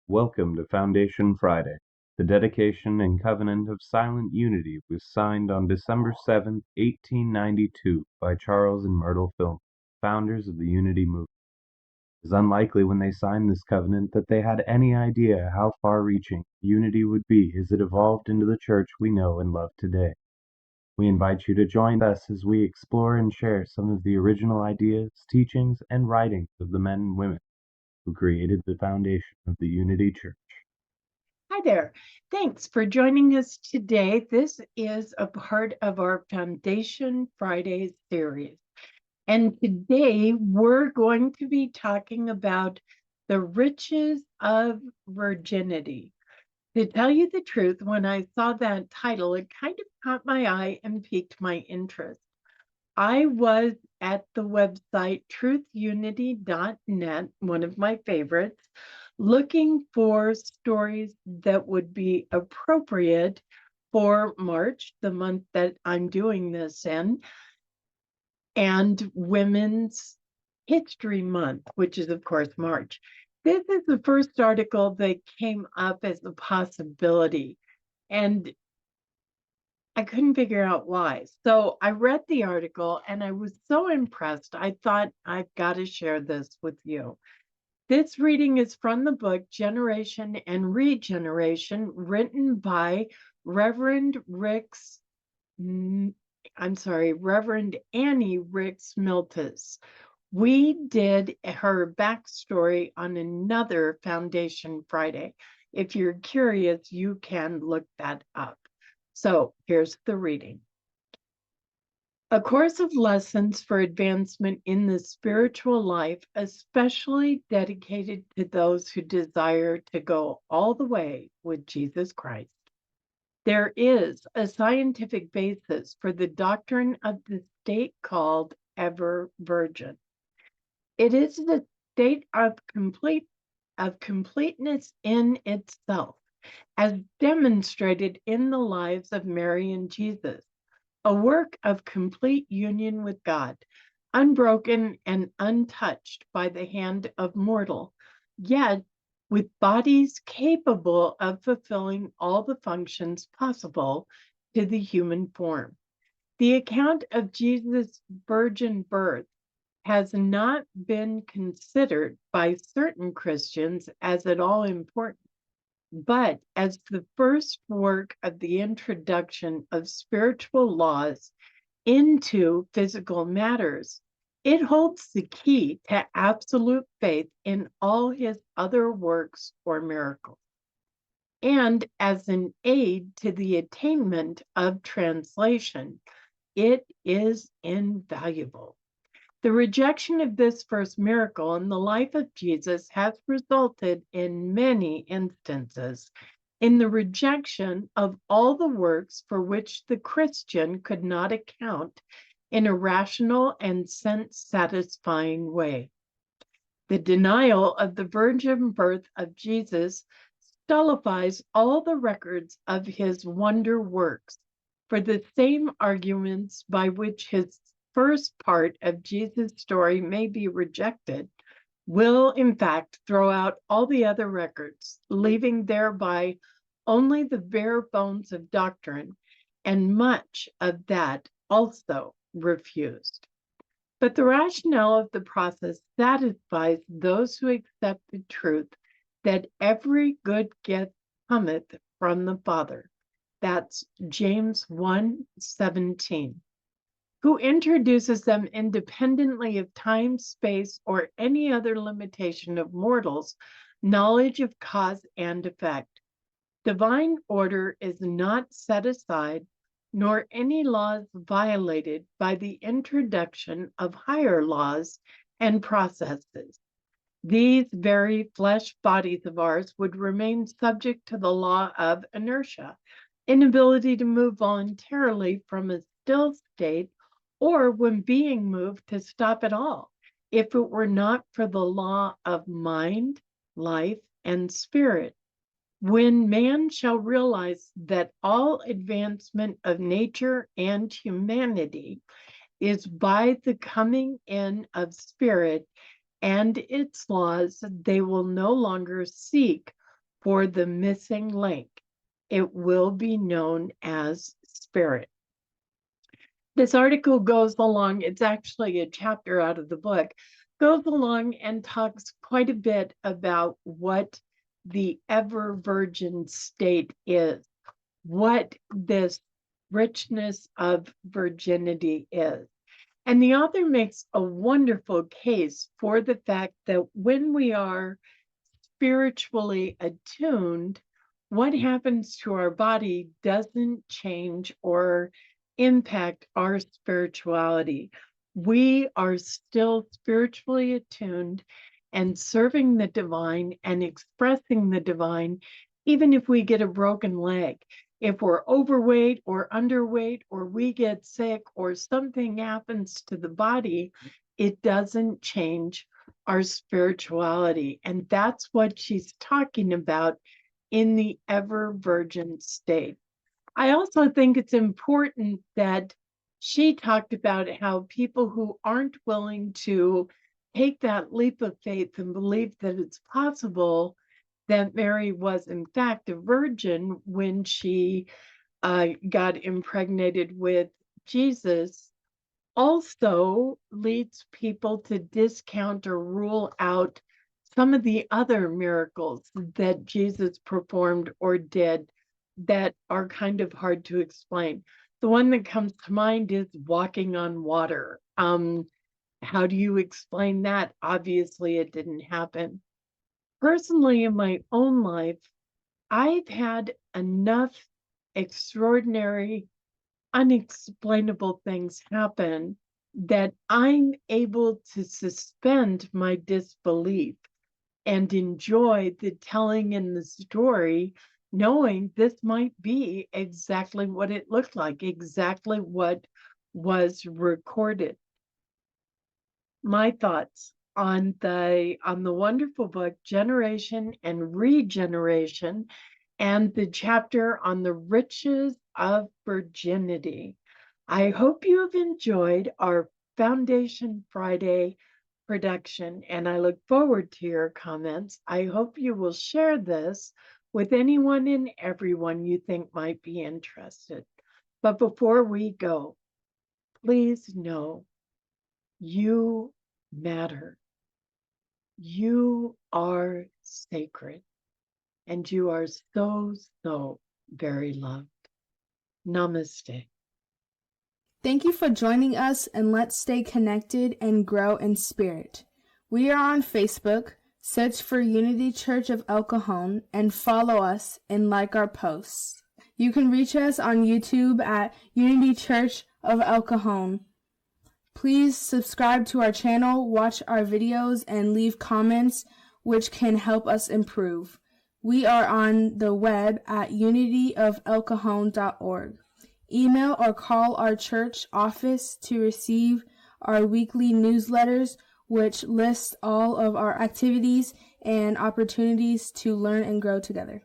Welcome to Foundation Friday. The dedication and covenant of silent unity was signed on December 7th, 1892 by Charles and Myrtle Fillmore, founders of the Unity movement. It is unlikely when they signed this covenant that they had any idea how far-reaching unity would be as it evolved into the church we know and love today. We invite you to join us as we explore and share some of the original ideas, teachings, and writings of the men and women who created the foundation of the Unity Church. Hi there. Thanks for joining us today. This is a part of our Foundation Friday series. And today we're going to be talking about the riches of virginity. To tell you the truth, when I saw that title, it kind of caught my eye and piqued my interest. I was at the website truthunity.net, one of my favorites, looking for stories that would be appropriate for March, the month that I'm doing this in, and Women's History Month, which is, of course, March. This is the first article that came up as a possibility. And I couldn't figure out why. So I read the article and I was so impressed. I thought I've got to share this with you. This reading is from the book Generation and Regeneration, written by Reverend Reverend Annie Rix Militz. We did her backstory on another Foundation Friday. If you're curious, you can look that up. So here's the reading. A course of lessons for advancement in the spiritual life, especially dedicated to those who desire to go all the way with Jesus Christ. There is a scientific basis for the doctrine of the state called ever virgin. It is the state of completeness in itself, as demonstrated in the lives of Mary and Jesus, a work of complete union with God, unbroken and untouched by the hand of mortal, yet with bodies capable of fulfilling all the functions possible to the human form. The account of Jesus' virgin birth has not been considered by certain Christians as at all important, but as the first work of the introduction of spiritual laws into physical matters, it holds the key to absolute faith in all his other works or miracles. And as an aid to the attainment of translation, it is invaluable. The rejection of this first miracle in the life of Jesus has resulted in many instances in the rejection of all the works for which the Christian could not account in a rational and sense-satisfying way. The denial of the virgin birth of Jesus stultifies all the records of his wonder works for the same arguments by which his first part of Jesus' story may be rejected, will in fact throw out all the other records, leaving thereby only the bare bones of doctrine, and much of that also refused. But the rationale of the process satisfies those who accept the truth that every good gift cometh from the Father. That's James 1:17. Who introduces them independently of time, space, or any other limitation of mortals' knowledge of cause and effect. Divine order is not set aside, nor any laws violated by the introduction of higher laws and processes. These very flesh bodies of ours would remain subject to the law of inertia, inability to move voluntarily from a still state, or when being moved to stop at all, if it were not for the law of mind, life, and spirit. When man shall realize that all advancement of nature and humanity is by the coming in of spirit and its laws, they will no longer seek for the missing link. It will be known as spirit. This article goes along, it's actually a chapter out of the book, goes along and talks quite a bit about what the ever virgin state is, what this richness of virginity is. And the author makes a wonderful case for the fact that when we are spiritually attuned, what happens to our body doesn't change or impact our spirituality. We are still spiritually attuned and serving the divine and expressing the divine, even if we get a broken leg. If we're overweight or underweight, or we get sick, or something happens to the body, it doesn't change our spirituality. And that's what she's talking about in the ever virgin state. I also think it's important that she talked about how people who aren't willing to take that leap of faith and believe that it's possible that Mary was in fact a virgin when she got impregnated with Jesus, also leads people to discount or rule out some of the other miracles that Jesus performed or did that are kind of hard to explain. The one that comes to mind is walking on water. How do you explain that? Obviously, it didn't happen. Personally, in my own life, I've had enough extraordinary, unexplainable things happen that I'm able to suspend my disbelief and enjoy the telling in the story, knowing this might be exactly what it looked like, exactly what was recorded. My thoughts on the wonderful book Generation and Regeneration, and the chapter on the riches of virginity. I hope you have enjoyed our Foundation Friday production, and I look forward to your comments. I hope you will share this with anyone and everyone you think might be interested. But before we go, please know you matter. You are sacred. And you are so, so very loved. Namaste. Thank you for joining us, and let's stay connected and grow in spirit. We are on Facebook. Search for Unity Church of El Cajon and follow us and like our posts. You can reach us on YouTube at Unity Church of El Cajon. Please subscribe to our channel, watch our videos, and leave comments which can help us improve. We are on the web at unityofelcajon.org. Email or call our church office to receive our weekly newsletters, which lists all of our activities and opportunities to learn and grow together.